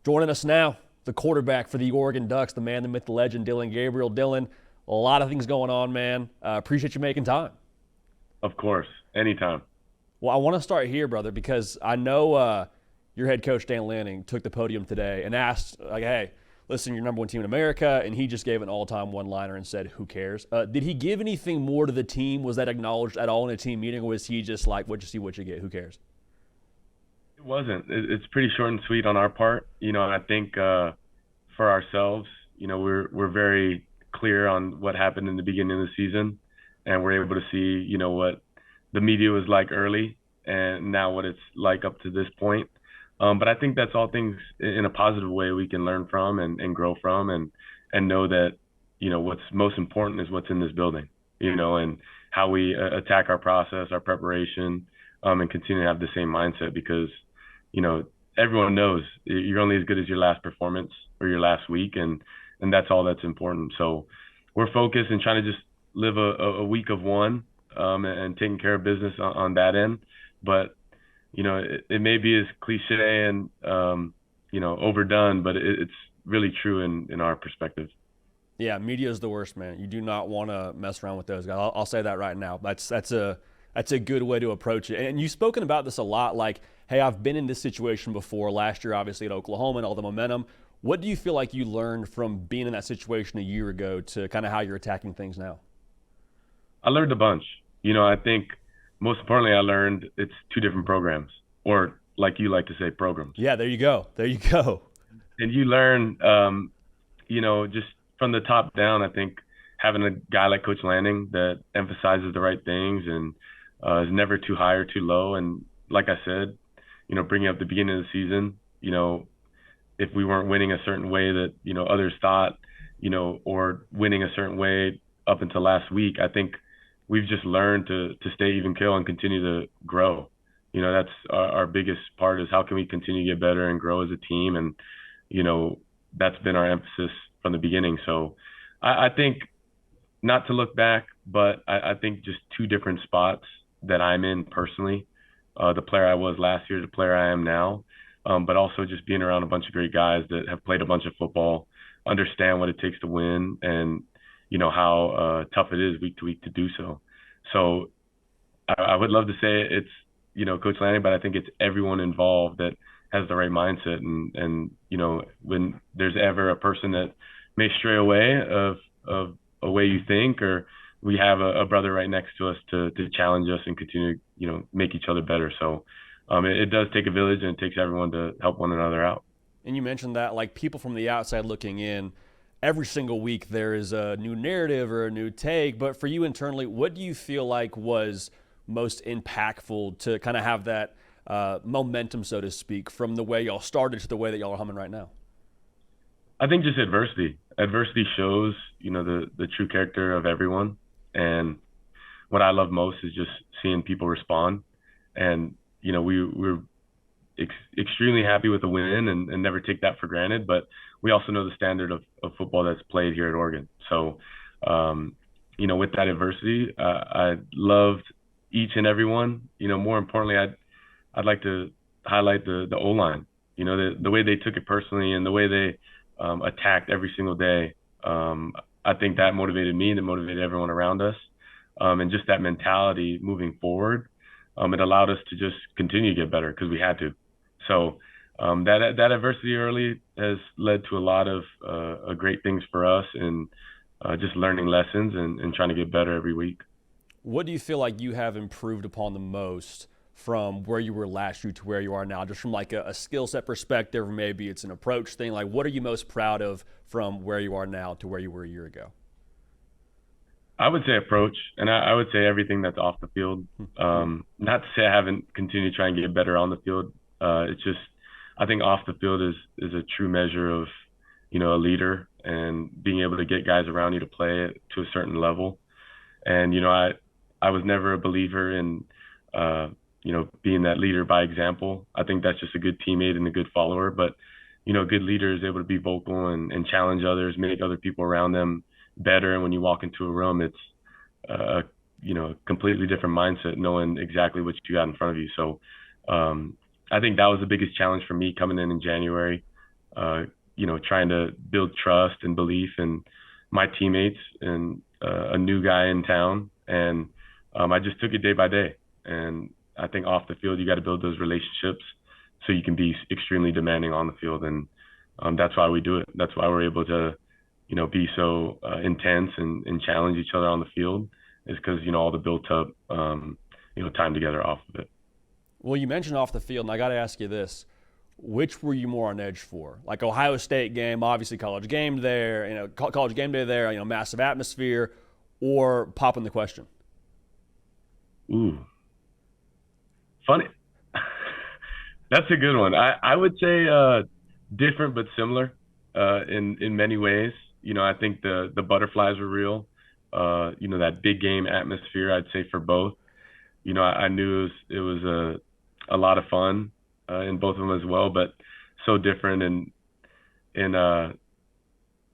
Joining us now, the quarterback for the Oregon Ducks, the man, the myth, the legend, Dillon Gabriel. Dillon, a lot of things going on, man. Appreciate you making time. Of course, anytime. Well, I want to start here, brother, because I know your head coach, Dan Lanning, took the podium today and asked, like, hey, listen, you're number one team in America, and he just gave an all-time one-liner and said, who cares? Did he give anything more to the team? Was that acknowledged at all in a team meeting, or was he just like, what you see, what you get? Who cares? It wasn't. It's pretty short and sweet on our part. I think for ourselves, we're very clear on what happened in the beginning of the season, and we're able to see, what the media was like early, and now what it's like up to this point. But I think that's all things in a positive way we can learn from and grow from, and know that, what's most important is what's in this building, and how we attack our process, our preparation, and continue to have the same mindset because, everyone knows you're only as good as your last performance or your last week, and that's all that's important. So we're focused and trying to just live a week of one, and taking care of business on that end. But it may be as cliche and overdone, but it's really true in our perspective. Yeah, media is the worst, man. You do not want to mess around with those guys. I'll say that right now. That's a good way to approach it. And you've spoken about this a lot, like, hey, I've been in this situation before. Last year, obviously, at Oklahoma and all the momentum. What do you feel like you learned from being in that situation a year ago to kind of how you're attacking things now? I learned a bunch. I think most importantly, I learned it's two different programs, or like you like to say, programs. Yeah, there you go. There you go. And you learn, just from the top down, I think having a guy like Coach Lanning that emphasizes the right things and is never too high or too low. And like I said, bringing up the beginning of the season, if we weren't winning a certain way that, others thought, or winning a certain way up until last week, I think we've just learned to stay even keel and continue to grow. That's our biggest part, is how can we continue to get better and grow as a team. And, that's been our emphasis from the beginning. So I think, not to look back, but I think just two different spots that I'm in personally, the player I was last year, the player I am now, but also just being around a bunch of great guys that have played a bunch of football, understand what it takes to win, and how tough it is week to week to do so. So I would love to say it's, Coach Lanning, but I think it's everyone involved that has the right mindset. And when there's ever a person that may stray away of a way you think, or we have a brother right next to us to challenge us and continue to, make each other better. So it does take a village, and it takes everyone to help one another out. And you mentioned that, like, people from the outside looking in, every single week there is a new narrative or a new take. But for you internally, what do you feel like was most impactful to kind of have that momentum, so to speak, from the way y'all started to the way that y'all are humming right now? I think just adversity. Adversity shows, the true character of everyone. And what I love most is just seeing people respond. And, we're extremely happy with the win and never take that for granted. But we also know the standard of football that's played here at Oregon. So, with that adversity, I loved each and every one. More importantly, I'd like to highlight the O-line. The way they took it personally and the way they attacked every single day. I think that motivated me, and that motivated everyone around us. And just that mentality moving forward, it allowed us to just continue to get better because we had to. So that adversity early has led to a lot of great things for us, and just learning lessons and trying to get better every week. What do you feel like you have improved upon the most from where you were last year to where you are now, just from like a skill set perspective, or maybe it's an approach thing? Like, what are you most proud of from where you are now to where you were a year ago? I would say approach, and I would say everything that's off the field. Not to say I haven't continued to try and get better on the field. It's just, I think off the field is a true measure of, a leader, and being able to get guys around you to play to a certain level. And, I was never a believer in, being that leader by example. I think that's just a good teammate and a good follower. But, a good leader is able to be vocal and challenge others, make other people around them better. And when you walk into a room, it's a completely different mindset, knowing exactly what you got in front of you. So I think that was the biggest challenge for me coming in January. uh, trying to build trust and belief in my teammates and a new guy in town. And I just took it day by day. And I think off the field, you got to build those relationships so you can be extremely demanding on the field. And that's why we do it. That's why we're able to, be so intense and challenge each other on the field, is because, all the built up, time together off of it. Well, you mentioned off the field, and I got to ask you this. Which were you more on edge for? Like Ohio State game, obviously college game there, college game day there, massive atmosphere, or popping the question? Ooh, funny. That's a good one. I would say different but similar in many ways. I think the butterflies were real. That big game atmosphere, I'd say for both. I knew it was a lot of fun in both of them as well, but so different and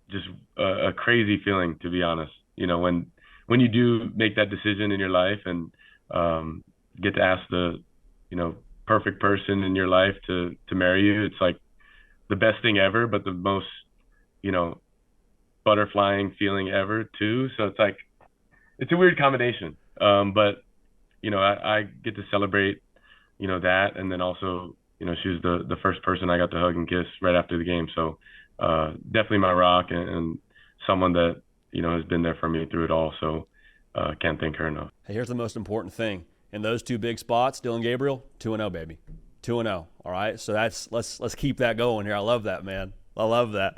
just a crazy feeling, to be honest. When you do make that decision in your life and get to ask the perfect person in your life to marry you, it's like the best thing ever, but the most you know butterflying feeling ever too. So it's like it's a weird combination. But I get to celebrate that, and then also she was the first person I got to hug and kiss right after the game. So definitely my rock, and someone that has been there for me through it all. So can't thank her enough. Hey, here's the most important thing. In those two big spots, Dillon Gabriel, 2-0, baby. 2-0. All right. So let's keep that going here. I love that, man. I love that.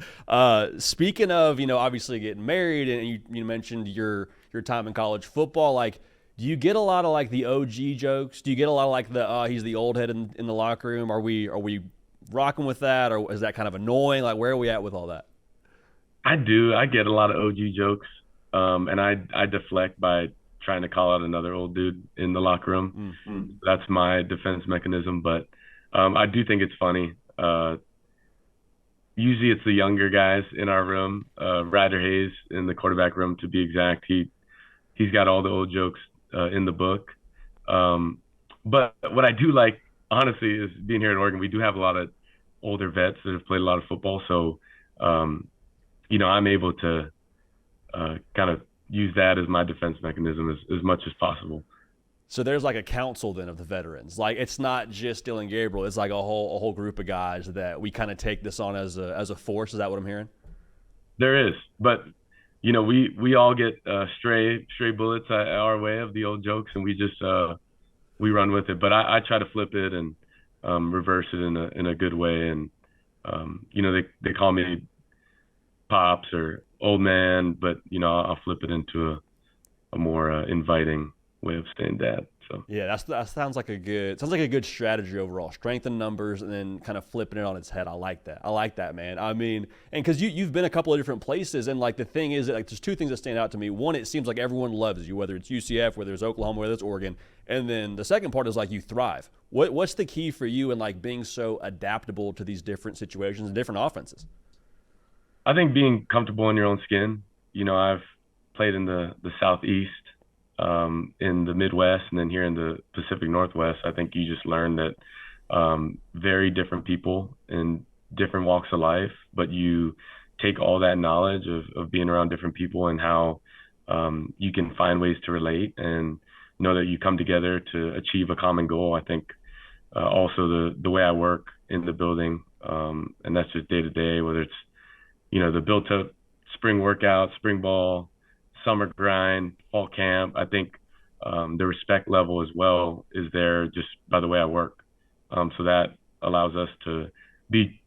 Speaking of, obviously getting married, and you mentioned your time in college football, like, do you get a lot of like the OG jokes? Do you get a lot of like the he's the old head in the locker room? Are we rocking with that, or is that kind of annoying? Like, where are we at with all that? I do. I get a lot of OG jokes, and I deflect by trying to call out another old dude in the locker room. Mm-hmm. That's my defense mechanism. But I do think it's funny. Usually it's the younger guys in our room. Ryder Hayes in the quarterback room, to be exact. He's got all the old jokes in the book. But what I do like, honestly, is being here in Oregon. We do have a lot of older vets that have played a lot of football. So, I'm able to kind of use that as my defense mechanism as much as possible. So there's like a council then of the veterans. Like, it's not just Dillon Gabriel. It's like a whole group of guys that we kind of take this on as a force. Is that what I'm hearing? There is, but we all get stray bullets our way of the old jokes, and we just we run with it. But I try to flip it and reverse it in a good way. And they call me pops or old man, but I'll flip it into a more inviting way of saying dad. So yeah, that sounds like a good strategy overall. Strength in numbers and then kind of flipping it on its head. I like that, man. I mean, and because you've been a couple of different places, and like the thing is that, like, there's two things that stand out to me. One, it seems like everyone loves you, whether it's UCF, whether it's Oklahoma, whether it's Oregon, and then the second part is like you thrive. What's the key for you in like being so adaptable to these different situations and different offenses? I think being comfortable in your own skin. I've played in the Southeast, in the Midwest, and then here in the Pacific Northwest. I think you just learn that very different people in different walks of life, but you take all that knowledge of being around different people and how you can find ways to relate and know that you come together to achieve a common goal. I think also the way I work in the building, and that's just day to day, whether it's the built up spring workout, spring ball, summer grind, fall camp. I think the respect level as well is there just by the way I work. So that allows us to be,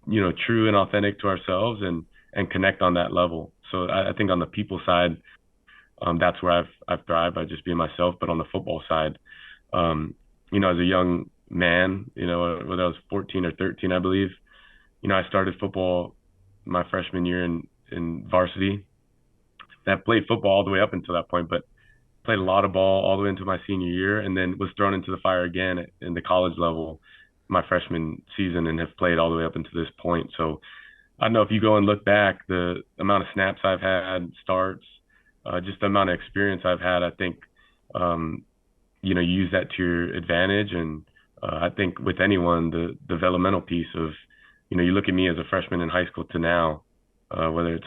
true and authentic to ourselves and connect on that level. So I think on the people side, that's where I've thrived by just being myself. But on the football side, as a young man, whether I was 14 or 13, I believe, I started football my freshman year in varsity. I played football all the way up until that point, but played a lot of ball all the way into my senior year, and then was thrown into the fire again in the college level my freshman season, and have played all the way up into this point. So I don't know, if you go and look back, the amount of snaps I've had, starts, just the amount of experience I've had, I think, you use that to your advantage. And I think with anyone, the developmental piece of, you look at me as a freshman in high school to now, whether it's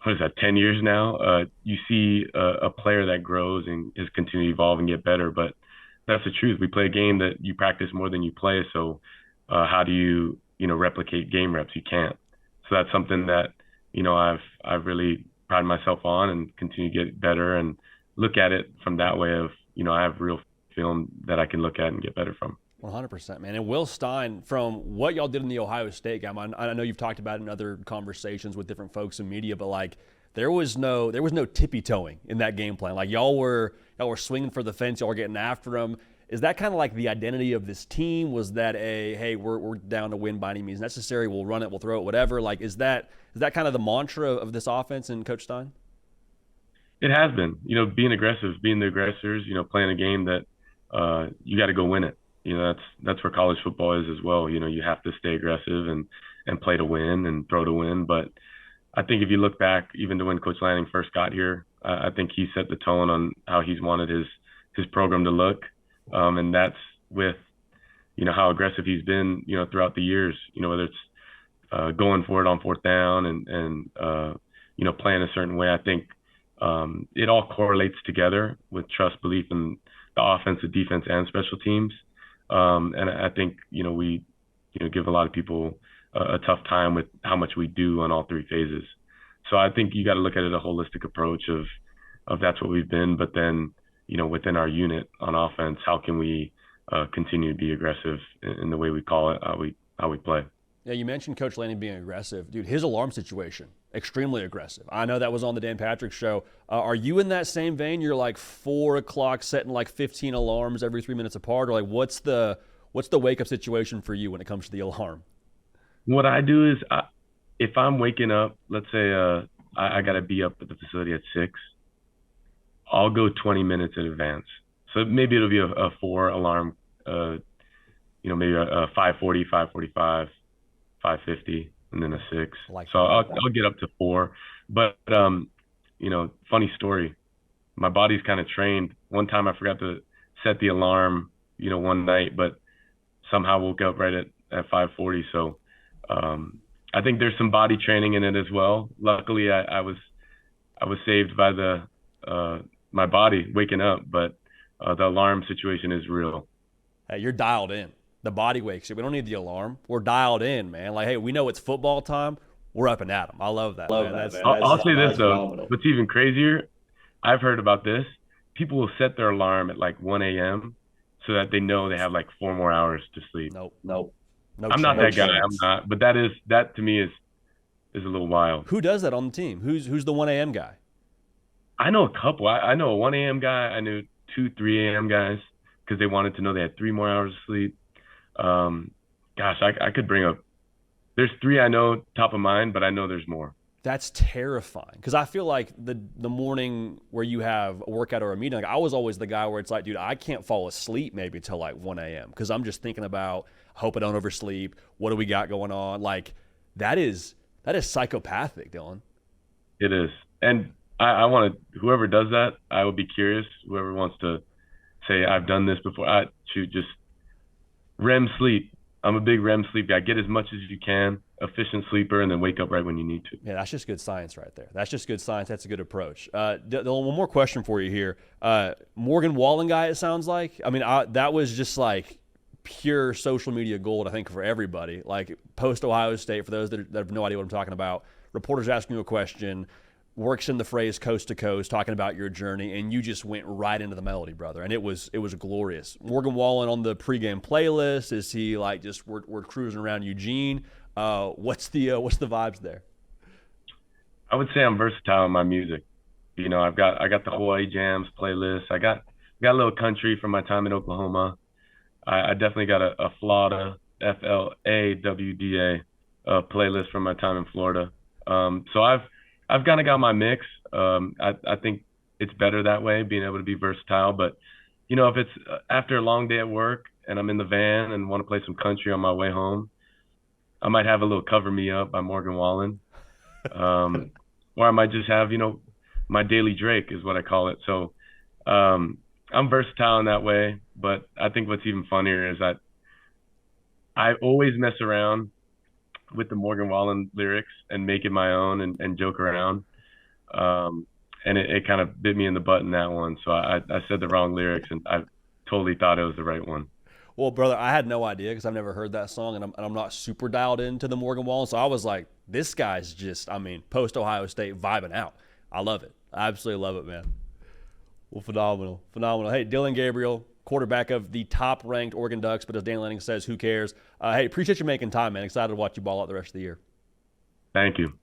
what is that, 10 years now, you see a player that grows and is continuing to evolve and get better. But that's the truth. We play a game that you practice more than you play. So how do you replicate game reps? You can't. So that's something that, I've really prided myself on and continue to get better and look at it from that way of, I have real film that I can look at and get better from. 100%, man. And Will Stein, from what y'all did in the Ohio State game, I know you've talked about it in other conversations with different folks in media, but like there was no tippy toeing in that game plan. Like y'all were swinging for the fence, y'all were getting after them. Is that kind of like the identity of this team? Was that hey, we're down to win by any means necessary. We'll run it, we'll throw it, whatever. Like is that kind of the mantra of this offense and Coach Stein? It has been, being aggressive, being the aggressors, playing a game that you got to go win it. That's where college football is as well. You have to stay aggressive and play to win and throw to win. But I think if you look back, even to when Coach Lanning first got here, I think he set the tone on how he's wanted his program to look. And that's with, how aggressive he's been, throughout the years, whether it's going for it on fourth down and playing a certain way. I think it all correlates together with trust, belief in the offense, the defense, and special teams. And I think, we, give a lot of people a tough time with how much we do on all three phases. So I think you got to look at it a holistic approach of that's what we've been, but then, within our unit on offense, how can we continue to be aggressive in the way we call it, how we play. Yeah, you mentioned Coach Lanning being aggressive. Dude, his alarm situation, extremely aggressive. I know that was on the Dan Patrick Show. Are you in that same vein? You're like 4 o'clock setting like 15 alarms every 3 minutes apart? Or like what's the wake-up situation for you when it comes to the alarm? What I do is if I'm waking up, let's say I got to be up at the facility at 6, I'll go 20 minutes in advance. So maybe it'll be a 4 alarm, maybe a 5:40, 5:45, 5:50, and then a 6. So I'll get up to 4. But, funny story. My body's kind of trained. One time I forgot to set the alarm, one night, but somehow woke up right at 5:40. So I think there's some body training in it as well. Luckily, I was saved by my body waking up, but the alarm situation is real. Hey, you're dialed in. The body wakes you. We don't need the alarm. We're dialed in, man. Like, hey, we know it's football time. We're up and at 'em. I love that. I'll say this, though. What's even crazier, I've heard about this. People will set their alarm at like 1 a.m. so that they know they have like 4 more hours to sleep. Nope. I'm not that guy. I'm not. But that to me is a little wild. Who does that on the team? Who's the 1 a.m. guy? I know a couple. I know a 1 a.m. guy. I knew 2, 3 a.m. guys because they wanted to know they had 3 more hours of sleep. I could bring up. There's 3 I know top of mind, but I know there's more. That's terrifying because I feel like the morning where you have a workout or a meeting, like I was always the guy where it's like, dude, I can't fall asleep maybe till like 1 a.m. because I'm just thinking about, I hope I don't oversleep. What do we got going on? Like that is psychopathic, Dillon. It is, and I want to. Whoever does that, I would be curious. Whoever wants to say I've done this before, I should just REM sleep. I'm a big REM sleep guy. Get as much as you can, efficient sleeper, and then wake up right when you need to. Yeah, that's just good science right there. That's just good science. That's a good approach. Dillon, one more question for you here. Morgan Wallen guy, it sounds like. I mean, that was just like pure social media gold, I think, for everybody. Like post-Ohio State, for those that have no idea what I'm talking about, reporters asking you a question, works in the phrase coast to coast, talking about your journey, and you just went right into the melody, brother. And it was glorious. Morgan Wallen on the pregame playlist. Is he like just we're cruising around Eugene? What's the vibes there? I would say I'm versatile in my music. I got the Hawaii Jams playlist. I got a little country from my time in Oklahoma. I definitely got a Florida FLAWDA playlist from my time in Florida. So I've kind of got my mix. I think it's better that way, being able to be versatile. But, if it's after a long day at work and I'm in the van and want to play some country on my way home, I might have a little Cover Me Up by Morgan Wallen. Or I might just have, my daily Drake is what I call it. So I'm versatile in that way. But I think what's even funnier is that I always mess around with the Morgan Wallen lyrics and make it my own and joke around. And it kind of bit me in the butt in that one. So I said the wrong lyrics, and I totally thought it was the right one. Well, brother, I had no idea because I've never heard that song, and I'm not super dialed into the Morgan Wallen. So I was like, this guy's just, I mean, post Ohio State vibing out. I love it. I absolutely love it, man. Well, phenomenal. Phenomenal. Hey, Dillon Gabriel, quarterback of the top-ranked Oregon Ducks, but as Dan Lanning says, who cares? Hey, appreciate you making time, man. Excited to watch you ball out the rest of the year. Thank you.